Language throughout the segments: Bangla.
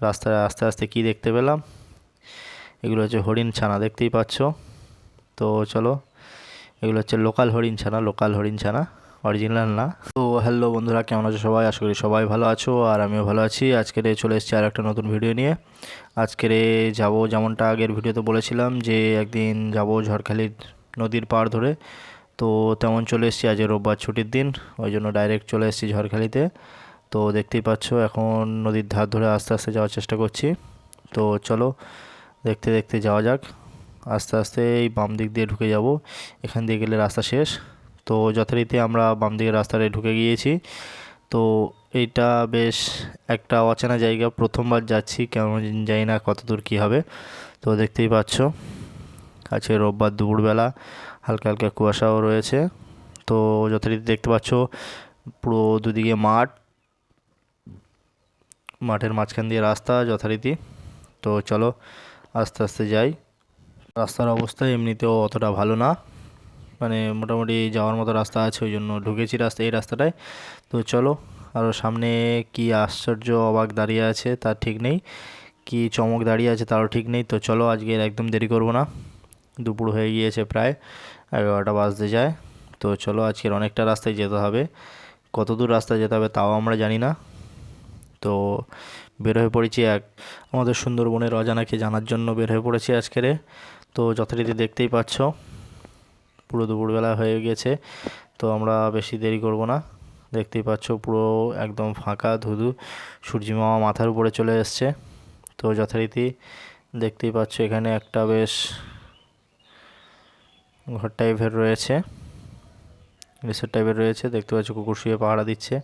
রাস্তায় আস্তে আস্তে কি দেখতে পেলাম, এগুলো হচ্ছে হরিণ ছানা, দেখতেই পাচ্ছ। তো চলো, এগুলো হচ্ছে লোকাল হরিণ ছানা, লোকাল হরিণ ছানা, অরিজিনাল না। তো হ্যালো বন্ধুরা, কেমন আছো সবাই? আশা করি সবাই ভালো আছো, আর আমিও ভালো আছি। আজকের চলে এসেছি আর একটা নতুন ভিডিও নিয়ে। আজকের যাব, যেমনটা আগের ভিডিওতে বলেছিলাম যে একদিন যাব ঝড়খালি নদীর পাড় ধরে, তো তেমন চলে এসেছি। আজ রোববার ছুটির দিন, ওই জন্য ডাইরেক্ট চলে এসেছি ঝড়খালিতে। তো দেখতেই পাচ্ছ এখন নদীর ধার ধরে আস্তে আস্তে যাওয়ার চেষ্টা করছি। তো চলো দেখতে দেখতে যাওয়া যাক। আস্তে আস্তে এই বাম দিক দিয়ে ঢুকে যাব, এখান দিয়ে গেলে রাস্তা শেষ। তো যথারীতি আমরা বাম দিকের রাস্তাটায় ঢুকে গিয়েছি। তো এইটা বেশ একটা অচেনা জায়গা, প্রথমবার যাচ্ছি, কেমন জানি না কত দূর কী হবে। তো দেখতেই পাচ্ছ আজকে রোববার দুপুরবেলা, হালকা হালকা কুয়াশাও রয়েছে। তো যথারীতি দেখতে পাচ্ছ পুরো দুদিকে মাঠ, মাঠের মাঝখান দিয়ে রাস্তা যথারীতি। তো চলো আস্তে আস্তে যাই। রাস্তার অবস্থা এমনিতেও অতটা ভালো না, মানে মোটামুটি যাওয়ার মতো রাস্তা আছে, ওই জন্য ঢুকেছি এই রাস্তাটায়। তো চলো, আরও সামনে কি আশ্চর্য অবাক দাঁড়িয়ে আছে তার ঠিক নেই, কি চমক দাঁড়িয়ে আছে তারও ঠিক নেই। তো চলো, আজকে একদম দেরি করব না, দুপুর হয়ে গিয়েছে প্রায়, 11টা বাজতে যায়। তো চলো, আজকের অনেকটা রাস্তায় যেতে হবে, কত দূর রাস্তা যেতে হবে তাও আমরা জানি না। তো বের হয়ে পড়েছি আমাদের সুন্দরবনের অজানাকে জানার জন্য বের হয়ে পড়েছি আজকেরে। তো যথারীতি দেখতেই পাচ্ছ পুরো দুপুরবেলা হয়ে গেছে, তো আমরা বেশি দেরি করব না। দেখতেই পাচ্ছ পুরো একদম ফাঁকা ধুধু, সূর্যি মামা মাথার উপরে চলে এসছে। তো যথারীতি দেখতেই পাচ্ছ এখানে একটা বেশ ঘর টাইপের রয়েছে, রিসোর্ট টাইপের রয়েছে, দেখতে পাচ্ছ কুকুর শুয়ে পাহারা দিচ্ছে।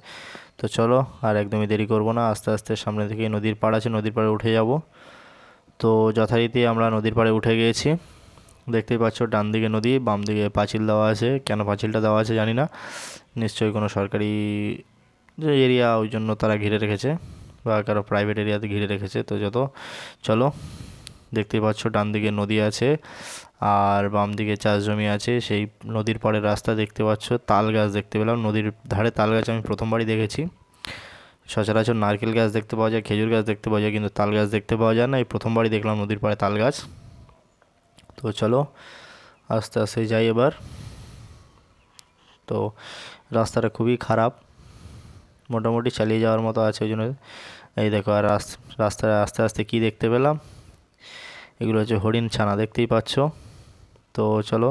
তো চলো আর একদমই দেরি করব না, আস্তে আস্তে সামনে থেকে নদীর পাড় আছে, নদীর পাড়ে উঠে যাব। তো যথারীতি আমরা নদীর পাড়ে উঠে গিয়েছি। দেখতেই পাচ্ছ ডান দিকে নদী, বাম দিকে পাঁচিল দেওয়া আছে, কেন পাঁচিলটা দেওয়া আছে জানি না, নিশ্চয়ই কোনো সরকারি যে এরিয়া ওই জন্য তারা ঘিরে রেখেছে, বা কারো প্রাইভেট এরিয়াতে ঘিরে রেখেছে। তো চলো, দেখতেই পাচ্ছ ডান দিকে নদী আছে আর বাম দিকে চাষ জমি আছে। সেই নদীর পাড়ের রাস্তা দেখতে পাচ্ছ, তাল গাছ দেখতে পেলাম নদীর ধারে। তাল গাছ আমি প্রথমবারই দেখেছি, সচরাচর নারকেল গাছ দেখতে পাওয়া যায়, খেজুর গাছ দেখতে পাওয়া যায়, কিন্তু তাল গাছ দেখতে পাওয়া যায় না। এই প্রথমবারই দেখলাম নদীর পাড়ে তাল গাছ। তো চলো আস্তে আস্তে যাই এবার। তো রাস্তাটা খুবই খারাপ, মোটামুটি চালিয়ে যাওয়ার মতো আছে, ওই জন্য। এই দেখো, আর রাস্তায় আস্তে আস্তে কি দেখতে পেলাম, এগুলো হচ্ছে হরিণ ছানা, দেখতেই পাচ্ছ। তো চলো,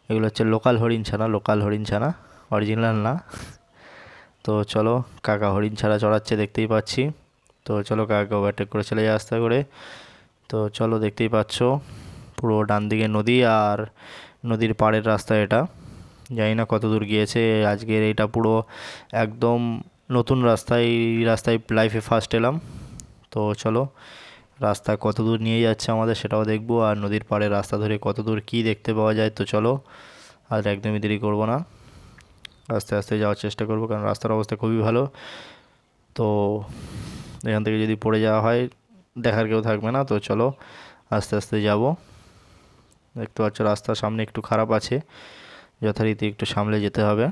এগুলো হচ্ছে লোকাল হরিণ ছানা, লোকাল হরিণ ছানা, অরিজিনাল না। তো চলো, কাকা হরিণ ছানা চড়াচ্ছে দেখতেই পাচ্ছি। তো চলো কাকাকে ওভারটেক করে চলে যায় আস্তে করে। তো চলো, দেখতেই পাচ্ছ পুরো ডান দিকে নদী আর নদীর পাড়ের রাস্তা এটা, জানি না কত দূর গিয়েছে। আজকের এটা পুরো একদম নতুন রাস্তা, এই রাস্তায় লাইফে ফার্স্ট এলাম। তো চলো, রাস্তা কত দূর নিয়ে যাচ্ছে আমাদের সেটাও দেখবো, আর নদীর পাড়ের রাস্তা ধরে কত দূর কী দেখতে পাওয়া যায়। তো চলো, আর একদমই দেরি করবো না, আস্তে আস্তে যাওয়ার চেষ্টা করবো, কারণ রাস্তার অবস্থা খুবই ভালো। তো এখান থেকে যদি পড়ে যাওয়া হয় দেখার কেউ থাকবে না। তো চলো আস্তে আস্তে যাব। দেখতে পাচ্ছ রাস্তার সামনে একটু খারাপ আছে, যথারীতি একটু সামলে যেতে হবে।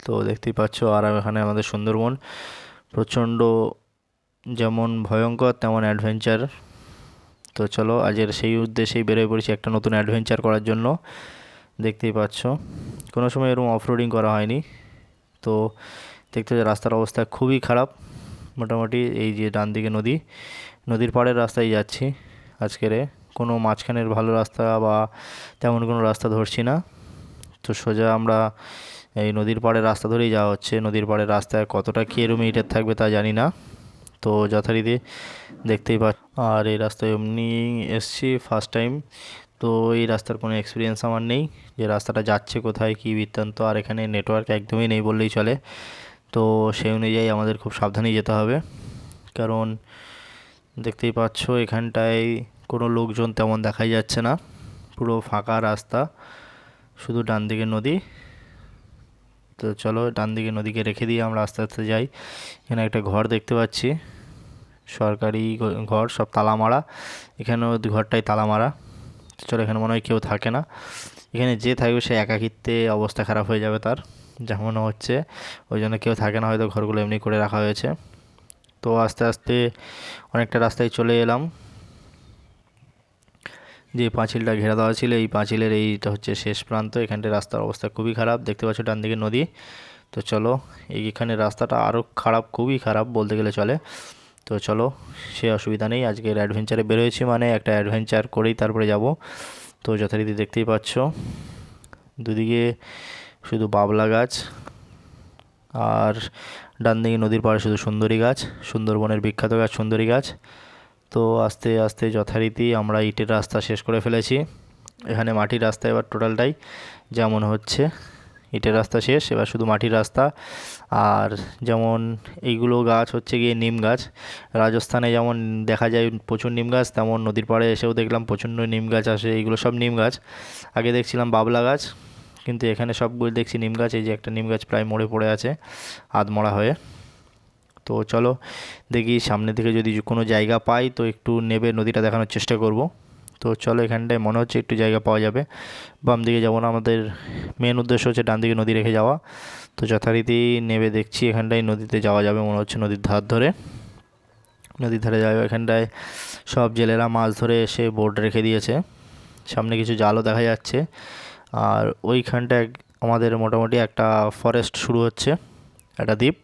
তো দেখতেই পাচ্ছ, আর এখানে আমাদের সুন্দরবন প্রচণ্ড, যেমন ভয়ঙ্কর তেমন অ্যাডভেঞ্চার। তো চলো, আজের সেই উদ্দেশ্যেই বেরোয় পড়েছি একটা নতুন অ্যাডভেঞ্চার করার জন্য। দেখতেই পাচ্ছ কোনো সময় এরকম অফরোডিং করা হয়নি। তো দেখতে পাচ্ছ রাস্তার অবস্থা খুবই খারাপ, মোটামুটি এই যে ডান দিকে নদী, নদীর পাড়ের রাস্তায় যাচ্ছি আজকেরে, কোনো মাঝখানের ভালো রাস্তা বা তেমন কোনো রাস্তা ধরছি না। তো সোজা আমরা এই নদীর পাড়ের রাস্তা ধরেই যাওয়া হচ্ছে। নদীর পাড়ের রাস্তায় কতটা কিলোমিটার থাকবে তা জানি না। তো যথারীতি দেখতেই পাচ্ছ, আর এই রাস্তায় এমনি এসছি ফার্স্ট টাইম। তো এই রাস্তার কোনো এক্সপিরিয়েন্স আমার নেই, যে রাস্তাটা যাচ্ছে কোথায় কী বৃত্তান্ত, আর এখানে নেটওয়ার্ক একদমই নেই বললেই চলে। তো সেই অনুযায়ী আমাদের খুব সাবধানেই যেতে হবে, কারণ দেখতেই পাচ্ছ এখানটায় কোনো লোকজন তেমন দেখাই যাচ্ছে না, পুরো ফাঁকা রাস্তা, শুধু ডান দিকে নদী। তো চলো, ডান দিকে নদীকে রেখে দিয়ে আমরা আস্তে আস্তে যাই। এখানে একটা ঘর দেখতে পাচ্ছি, সরকারি ঘর, সব তালা মারা, এখানেও ঘরটাই তালা মারা। চলো, এখানে মনে হয় কেউ থাকে না, এখানে যে থাকবে সে একাকিত্বে অবস্থা খারাপ হয়ে যাবে তার, যা মনে হচ্ছে। ওই জন্য কেউ থাকে না, হয়তো ঘরগুলো এমনি করে রাখা হয়েছে। তো আস্তে আস্তে অনেকটা রাস্তায় চলে এলাম। যে পাঁচিলটা ঘেরা দেওয়া ছিল এই পাঁচিলের এইটা হচ্ছে শেষ প্রান্ত। এখানটায় রাস্তার অবস্থা খুবই খারাপ, দেখতে পাচ্ছ ডান দিকে নদী। তো চলো, এইখানে রাস্তাটা আরও খারাপ, খুবই খারাপ বলতে গেলে চলে। তো চলো, সে অসুবিধা নেই, আজকের অ্যাডভেঞ্চারে বেরোয়েছি মানে একটা অ্যাডভেঞ্চার করেই তারপরে যাব। তো যথারীতি দেখতেই পাচ্ছ দুদিকে শুধু বাবলা গাছ, আর ডান দিকে নদীর পাড়ে শুধু সুন্দরী গাছ, সুন্দরবনের বিখ্যাত গাছ সুন্দরী গাছ। তো আস্তে আস্তে যথারীতি আমরা ইটের রাস্তা শেষ করে ফেলেছি। এখানে মাটির রাস্তা এবার টোটালটাই যেমন হচ্ছে, ইটের রাস্তা শেষ, এবার শুধু মাটির রাস্তা। আর যেমন এইগুলো গাছ হচ্ছে গিয়ে নিম গাছ। রাজস্থানে যেমন দেখা যায় প্রচুর নিম গাছ, তেমন নদীর পাড়ে এসেও দেখলাম প্রচণ্ড নিম গাছ আসে, এইগুলো সব নিম গাছ। আগে দেখছিলাম বাবলা গাছ, কিন্তু এখানে সবগুলো দেখছি নিম গাছ। এই যে একটা নিম গাছ প্রায় মরে পড়ে আছে আধমরা হয়ে। তো চলো দেখি সামনে থেকে যদি কোনো জায়গা পাই তো একটু নেবে নদীটা দেখানোর চেষ্টা করব। তো চলো, এখানটায় মনে হচ্ছে একটু জায়গা পাওয়া যাবে। বাম দিকে যাবো না, আমাদের মেন উদ্দেশ্য হচ্ছে ডান দিকে নদী রেখে যাওয়া। তো যথারীতি নেবে দেখছি এখানটায় নদীতে যাওয়া যাবে মনে হচ্ছে, নদীর ধার ধরে, নদীর ধারে যাবে। এখানটায় সব জেলেরা মাছ ধরে এসে বোট রেখে দিয়েছে, সামনে কিছু জালও দেখা যাচ্ছে। আর ওইখানটায় আমাদের মোটামুটি একটা ফরেস্ট শুরু হচ্ছে, একটা দ্বীপ,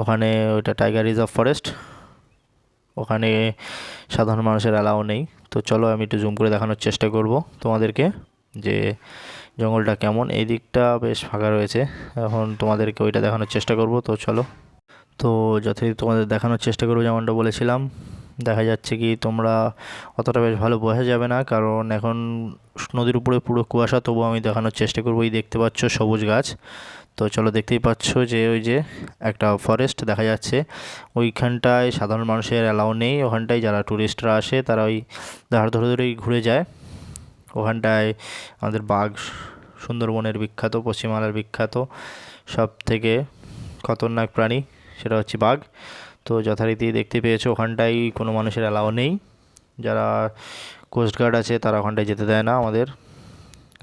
ওখানে ওইটা টাইগার রিজার্ভ ফরেস্ট। ওখানে সাধারণ মানুষের অ্যালাউ নেই। তো চলো আমি একটু জুম করে দেখানোর চেষ্টা করব তোমাদেরকে যে জঙ্গলটা কেমন। এই দিকটা বেশ ফাঁকা রয়েছে, এখন তোমাদেরকে ওইটা দেখানোর চেষ্টা করব। তো চলো, তো যথারীতি তোমাদের দেখানোর চেষ্টা করবো, যেমনটা বলেছিলাম। দেখা যাচ্ছে কি তোমরা অতটা বেশ ভালো বোঝা যাবে না, কারণ এখন নদীর উপরে পুরো কুয়াশা, তবুও আমি দেখানোর চেষ্টা করবো। এই দেখতে পাচ্ছ সবুজ গাছ। তো চলো, দেখতেই পাচ্ছ যে ওই যে একটা ফরেস্ট দেখা যাচ্ছে, ওইখানটায় সাধারণ মানুষের অ্যালাউ নেই। ওখানটায় যারা ট্যুরিস্টরা আসে তারা ওই ধার ধরে ধরেই ঘুরে যায়। ওখানটায় আমাদের বাঘ, সুন্দরবনের বিখ্যাত, পশ্চিমবাংলার বিখ্যাত সব থেকে খতরনাক প্রাণী সেটা হচ্ছে বাঘ। তো যথারীতি দেখতে পেয়েছো ওখানটায় কোনো মানুষের অ্যালাউ নেই। যারা কোস্টগার্ড আছে তারা ওখানটায় যেতে দেয় না আমাদের,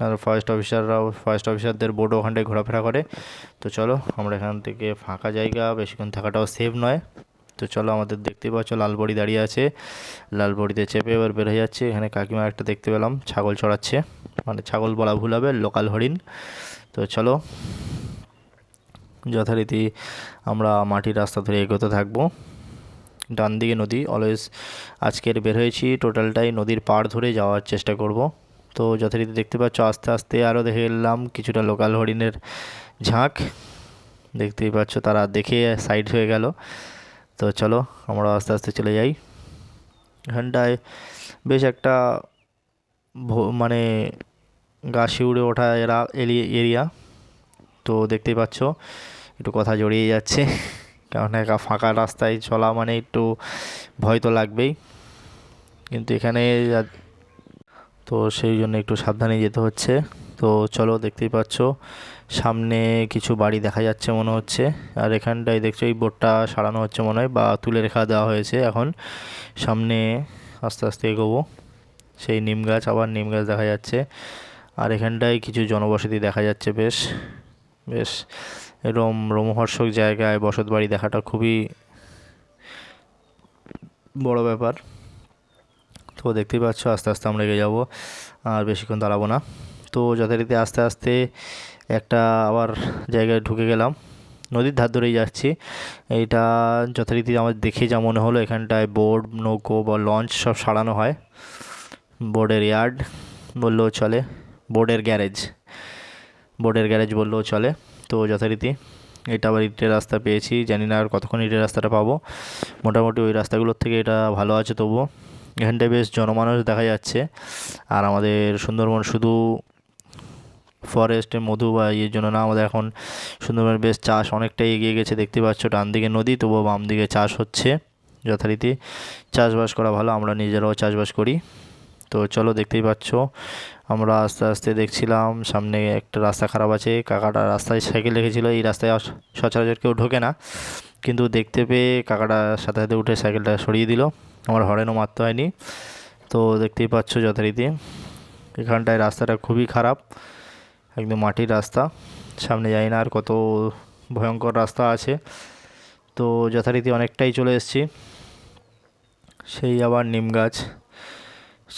আর ফরেস্ট অফিসারদের বোটও ওখানটায় ঘোরাফেরা করে। তো চলো, আমরা এখান থেকে ফাঁকা জায়গা, বেশিক্ষণ থাকাটাও সেফ নয়। তো চলো, আমাদের দেখতেই পাচ্ছ লালবড়ি দাঁড়িয়ে আছে, লালবড়িতে চেপে এবার বের হয়ে যাচ্ছে। এখানে কাকিমা একটা দেখতে পেলাম ছাগল চড়াচ্ছে, মানে ছাগল বলা ভুল হবে, লোকাল হরিণ। তো চলো, যথারীতি আমরা মাটির রাস্তা ধরে এগোতে থাকবো। ডান দিকে নদী অলওয়েজ, আজকের বের হয়েছি টোটালটাই নদীর পাড় ধরে যাওয়ার চেষ্টা করব। তো যথারীতি দেখতে পাচ্ছ আস্তে আস্তে আরও দেখে এলাম কিছুটা লোকাল হরিণের ঝাঁক, দেখতেই পাচ্ছ তারা দেখে সাইড হয়ে গেল। তো চলো, আমরা আস্তে আস্তে চলে যাই। এখানটায় বেশ একটা মানে গা শিউড়ে ওঠা এরিয়া। তো দেখতেই পাচ্ছ একটু কথা জড়িয়ে যাচ্ছে, কারণ একা ফাঁকা রাস্তায় চলা মানে একটু ভয় তো লাগবেই, কিন্তু এখানে তো সেই জন্য একটু সাবধানে যেতে হচ্ছে। তো চলো, দেখতেই পাচ্ছ সামনে কিছু বাড়ি দেখা যাচ্ছে মনে হচ্ছে। আর এখানটায় দেখছো এই বোটটা সারানো হচ্ছে মনে হয়, বা তুলে রেখা দেওয়া হয়েছে। এখন সামনে আস্তে আস্তে এগোবো, সেই নিম গাছ, আবার নিম গাছ দেখা যাচ্ছে। আর এখানটায় কিছু জনবসতি দেখা যাচ্ছে, বেশ বেশ এরম রোমহর্ষক জায়গায় বসত বাড়ি দেখাটা খুবই বড় ব্যাপার। তো দেখতেই পাচ্ছ আস্তে আস্তে আমরা এগিয়ে যাবো, আর বেশিক্ষণ দাঁড়াবো না। তো যথারীতি আস্তে আস্তে একটা আবার জায়গায় ঢুকে গেলাম, নদীর ধার ধরেই যাচ্ছি। এইটা যথারীতি আমার দেখে যা মনে হলো, এখানটায় বোট, নৌকো বা লঞ্চ সব সারানো হয়। বোর্ডের ইয়ার্ড বললেও চলে, বোর্ডের গ্যারেজ বললেও চলে। তো যথারীতি এটা আবার ইটের রাস্তা পেয়েছি, জানি না আর কতক্ষণ ইটের রাস্তাটা পাবো। মোটামুটি ওই রাস্তাগুলোর থেকে এটা ভালো আছে তবুও। এখানটায় বেশ জনমানুষ দেখা যাচ্ছে। আর আমাদের সুন্দরবন শুধু ফরেস্টে মধু বা ইয়ের জন্য না, আমাদের এখন সুন্দরবনের বেশ চাষ অনেকটাই এগিয়ে গেছে। দেখতে পাচ্ছ ডান দিকে নদী, তবুও বাম দিকে চাষ হচ্ছে। যথারীতি চাষবাস করা ভালো, আমরা নিজেরাও চাষবাস করি। তো চলো, দেখতেই পাচ্ছ আমরা আস্তে আস্তে দেখছিলাম সামনে একটা রাস্তা খারাপ আছে। কাকাটা রাস্তায় সাইকেল রেখেছিল, এই রাস্তায় সচরাচর কেউ ঢোকে না, কিন্তু দেখতে পেয়ে কাকাটা সাথে সাথে উঠে সাইকেলটা সরিয়ে দিল, আমার হরেনও মারতে হয়নি। তো দেখতেই পাচ্ছ যথারীতি এখানটায় রাস্তাটা খুবই খারাপ, একদম মাটির রাস্তা, সামনে যাই না আর কত ভয়ঙ্কর রাস্তা আছে। তো যথারীতি অনেকটাই চলে এসেছি, সেই আবার নিম গাছ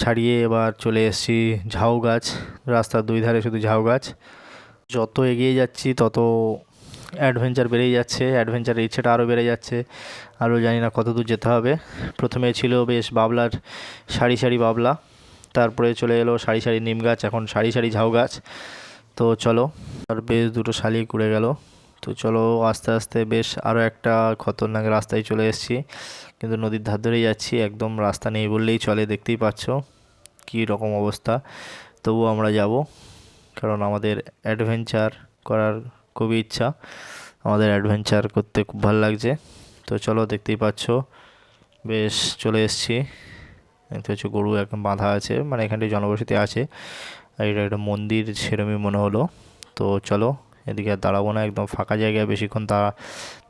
ছাড়িয়ে এবার চলে এসেছি ঝাউ গাছ। রাস্তার দুই ধারে শুধু ঝাউ গাছ। যত এগিয়ে যাচ্ছি তত অ্যাডভেঞ্চার বেড়েই যাচ্ছে, অ্যাডভেঞ্চারের ইচ্ছেটা আরও বেড়ে যাচ্ছে, আরও জানি না কত দূর যেতে হবে। প্রথমে ছিল বেশ বাবলার সারি সারি বাবলা, তারপরে চলে এলো সারি সারি নিম গাছ, এখন সারি সারি ঝাউ গাছ। তো চলো, আর বেশ দুটো শালিক উড়ে গেল। তো চলো আস্তে আস্তে বেশ আরও একটা খতরনাক রাস্তায় চলে এসেছি, কিন্তু নদীর ধার ধরেই যাচ্ছি, একদম রাস্তা নেই বললেই চলে। দেখতেই পাচ্ছ কী রকম অবস্থা, তবুও আমরা যাব, কারণ আমাদের অ্যাডভেঞ্চার করার খুবই ইচ্ছা, আমাদের অ্যাডভেঞ্চার করতে খুব ভালো লাগছে। তো চলো, দেখতেই পাচ্ছ বেশ চলে এসেছি। দেখতে পাচ্ছ গরু একদম বাঁধা আছে, মানে এখানটায় জনবসতি আছে, আর এটা একটা মন্দির সেরমই মনে হলো। তো চলো, এদিকে আর দাঁড়াবো না, একদম ফাঁকা জায়গায় বেশিক্ষণ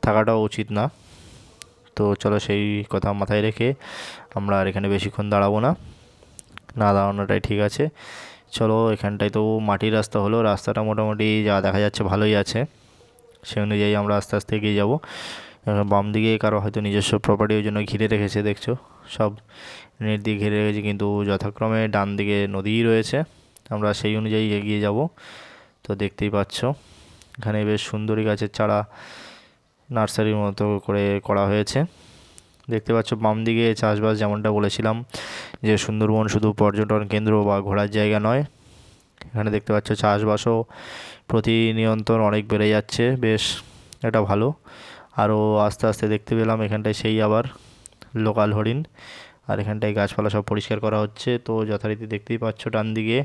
থাকাটাও উচিত না। তো চলো, সেই কথা মাথায় রেখে আমরা আর এখানে বেশিক্ষণ দাঁড়াবো না, না দাঁড়ানোটাই ঠিক আছে। চলো, এখানটায় তো মাটির রাস্তা হলো, রাস্তাটা মোটামুটি যা দেখা যাচ্ছে ভালোই আছে, সে অনুযায়ী আমরা আস্তে আস্তে এগিয়ে যাবো। বাম দিকে কারো হয়তো নিজস্ব প্রপার্টি, ওই জন্য ঘিরে রেখেছে, দেখছো সব নেট দিয়ে ঘিরে রেখেছে, কিন্তু যথাক্রমে ডান দিকে নদীই রয়েছে, আমরা সেই অনুযায়ী এগিয়ে যাব। তো দেখতেই পাচ্ছ এখানে বেশ সুন্দরী গাছের চারা নার্সারির মতো করে করা হয়েছে। দেখতে পাচ্ছ বাম দিকে চাষবাস, যেমনটা বলেছিলাম যে সুন্দরবন শুধু পর্যটন কেন্দ্র বা ঘোরার জায়গা নয়, এখানে দেখতে পাচ্ছ চাষবাসও প্রতিনিয়ত অনেক বেড়ে যাচ্ছে, বেশ এটা ভালো। আরও আস্তে আস্তে দেখতে পেলাম এখানটায় সেই আবার লোকাল হরিণ, আর এখানটায় গাছপালা সব পরিষ্কার করা হচ্ছে। তো যথারীতি দেখতেই পাচ্ছ ডান দিকে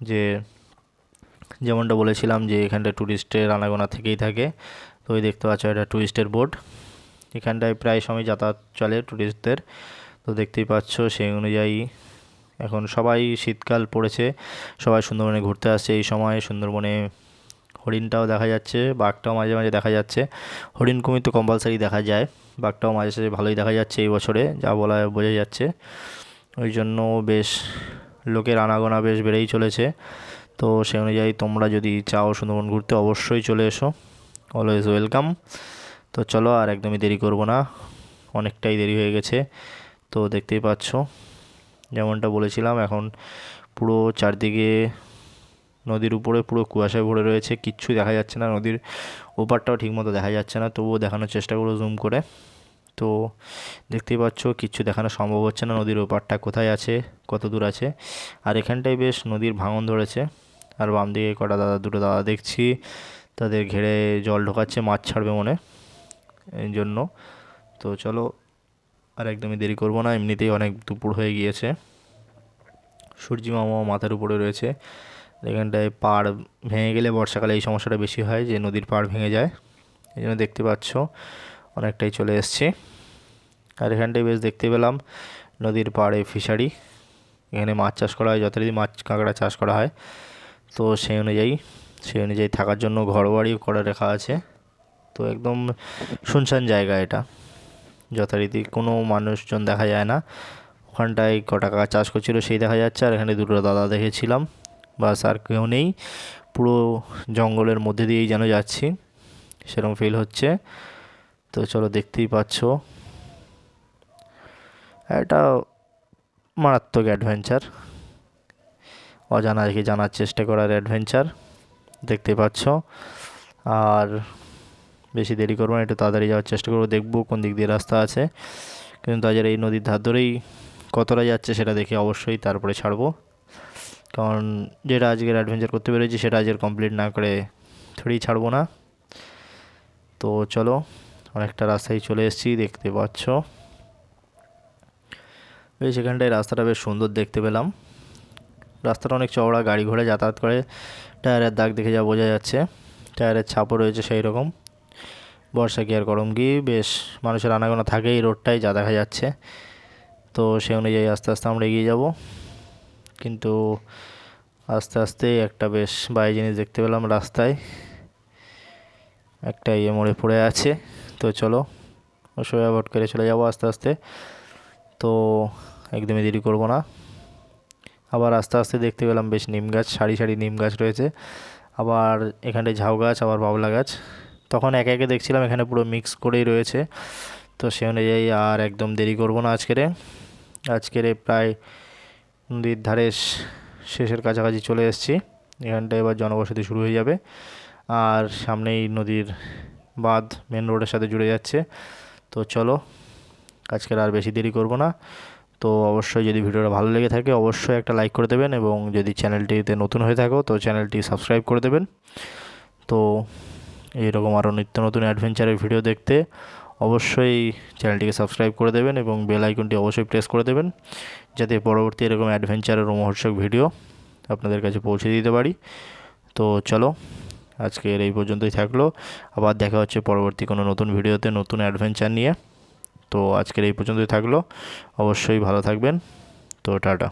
যে যেমনটা বলেছিলাম যে এখানটায় ট্যুরিস্টের আনাগোনা থেকেই থাকে। তো ওই দেখতে পাচ্ছ এটা ট্যুরিস্টের বোট, এখানটায় প্রায় সময় যাতায়াত চলে ট্যুরিস্টদের। তো দেখতেই পাচ্ছ সেই অনুযায়ী এখন সবাই, শীতকাল পড়েছে, সবাই সুন্দরবনে ঘুরতে আসছে এই সময়। সুন্দরবনে হরিণটাও দেখা যাচ্ছে, বাঘটাও মাঝে মাঝে দেখা যাচ্ছে। হরিণ কুমির তো কম্পালসারি দেখা যায়, বাঘটাও মাঝে সাঝে ভালোই দেখা যাচ্ছে এই বছরে, যা বলা বোঝা যাচ্ছে। ওই জন্য বেশ লোকের আনাগোনা বেশ বেড়েই চলেছে। তো সেই অনুযায়ী তোমরা যদি চাও সুন্দরবন ঘুরতে, অবশ্যই চলে এসো, অলওয়েজ ওয়েলকাম। তো চলো, আর একদমই দেরি করব না, অনেকটাই দেরি হয়ে গেছে। তো দেখতেই পাচ্ছ যেমনটা বলেছিলাম, এখন পুরো চারদিকে নদীর উপরে পুরো কুয়াশায় ভরে রয়েছে, কিচ্ছু দেখা যাচ্ছে না, নদীর ওপারটাও ঠিকমতো দেখা যাচ্ছে না, তবুও দেখানোর চেষ্টা করো জুম করে। তো দেখতেই পাচ্ছ কিচ্ছু দেখানো সম্ভব হচ্ছে না, নদীর ওপারটা কোথায় আছে, কত দূর আছে। আর এখানটায় বেশ নদীর ভাঙন ধরেছে, আর বাম দিকে কটা দুটো দাদা দেখছি, তাদের ঘেরে জল ঢোকাচ্ছে, মাছ ছাড়বে মনে, এই জন্য। তো চলো, আর একদমই দেরি করব না, এমনিতেই অনেক দুপুর হয়ে গিয়েছে, সূর্যি মামাও মাথার উপরে রয়েছে। এখানটায় পাড় ভেঙে গেলে বর্ষাকালে এই সমস্যাটা বেশি হয়, যে নদীর পাড় ভেঙে যায়, এই জন্য দেখতে পাচ্ছ অনেকটাই চলে এসেছি। আর এখানটায় বেশ দেখতে পেলাম নদীর পাড়ে ফিশারি, এখানে মাছ চাষ করা হয়, যথারীতি মাছ কাঁকড়া চাষ করা হয়। তো সেই অনুযায়ী থাকার জন্য ঘরবাড়িও করে রাখা আছে। তো একদম শুনশান জায়গা এটা, যথারীতি কোনো মানুষজন দেখা যায় না। ওখানটায় কটা কাকা চাষ করছিল সেই দেখা যাচ্ছে, আর এখানে দুটো দাদা দেখেছিলাম, বাস আর কেউ নেই, পুরো জঙ্গলের মধ্যে দিয়েই যেন যাচ্ছি সেরকম ফিল হচ্ছে। তো চলো, দেখতেই পাচ্ছ এটা মারাত্মক অ্যাডভেঞ্চার, অজানাকে জানার চেষ্টা করার অ্যাডভেঞ্চার, দেখতে পাচ্ছ। আর বেশি দেরি করবো না, একটু তাড়াতাড়ি যাওয়ার চেষ্টা করবো, দেখবো কোন দিক দিয়ে রাস্তা আছে, কিন্তু তাদের এই নদীর ধার ধরেই কতটা যাচ্ছে সেটা দেখে অবশ্যই তারপরে ছাড়বো, কারণ যেটা আজকের অ্যাডভেঞ্চার করতে পেরেছি সেটা আজকের কমপ্লিট না করে থোড়ি ছাড়বো না। তো চলো, অনেকটা রাস্তায় চলে এসেছি, দেখতে পাচ্ছ বেশ এখানটায় রাস্তাটা বেশ সুন্দর দেখতে পেলাম, রাস্তাটা অনেক চওড়া, গাড়ি ঘোড়া যাতায়াত করে, টায়ারের দাগ দেখে যা বোঝা যাচ্ছে, টায়ারের ছাপও রয়েছে সেই রকম। বর্ষা কি আর গরম কি, বেশ মানুষের আনাগোনা থাকে এই রোডটাই, যা দেখা যাচ্ছে। তো সেই অনুযায়ী আস্তে আস্তে আমরা এগিয়ে যাব, কিন্তু আস্তে আস্তে একটা বেশ বাজে জিনিস দেখতে পেলাম, রাস্তায় একটা মোড়ে পড়ে আছে। তো চলো, ওসব অ্যাভয়েড করে চলে যাবো আস্তে আস্তে। তো একদমই দেরি করব না, আবার আস্তে আস্তে দেখতে পেলাম বেশ নিম গাছ, সারি সারি নিম গাছ রয়েছে, আবার এখানটায় ঝাউ গাছ, আবার বাবলা গাছ। তখন একে একে দেখছিলাম এখানে পুরো মিক্স করেই রয়েছে। তো সে অনুযায়ী আর একদম দেরি করব না আজকের প্রায় নদীর ধারে শেষের কাছাকাছি চলে এসেছি। এখানটায় এবার জনবসতি শুরু হয়ে যাবে, আর সামনেই নদীর বাঁধ মেন রোডের সাথে জুড়ে যাচ্ছে। তো চলো আজকের আর বেশি দেরি করব না। তো অবশ্যই যদি ভিডিওটা ভালো লেগে থাকে অবশ্যই একটা লাইক করে দেবেন, এবং যদি চ্যানেলটিতে নতুন হয়ে থাকো তো চ্যানেলটি সাবস্ক্রাইব করে দেবেন। তো এইরকম আরও নিত্য নতুন অ্যাডভেঞ্চারের ভিডিও দেখতে অবশ্যই চ্যানেলটিকে সাবস্ক্রাইব করে দেবেন এবং বেল আইকনটি অবশ্যই প্রেস করে দেবেন, যাতে পরবর্তী এরকম অ্যাডভেঞ্চারের রোমহর্ষক ভিডিও আপনাদের কাছে পৌঁছে দিতে পারি। তো চলো আজকের এই পর্যন্তই থাকলো, আবার দেখা হচ্ছে পরবর্তী কোনো নতুন ভিডিওতে নতুন অ্যাডভেঞ্চার নিয়ে। তো আজকের এই পর্যন্তই থাকলো, অবশ্যই ভালো থাকবেন। তো টাটা।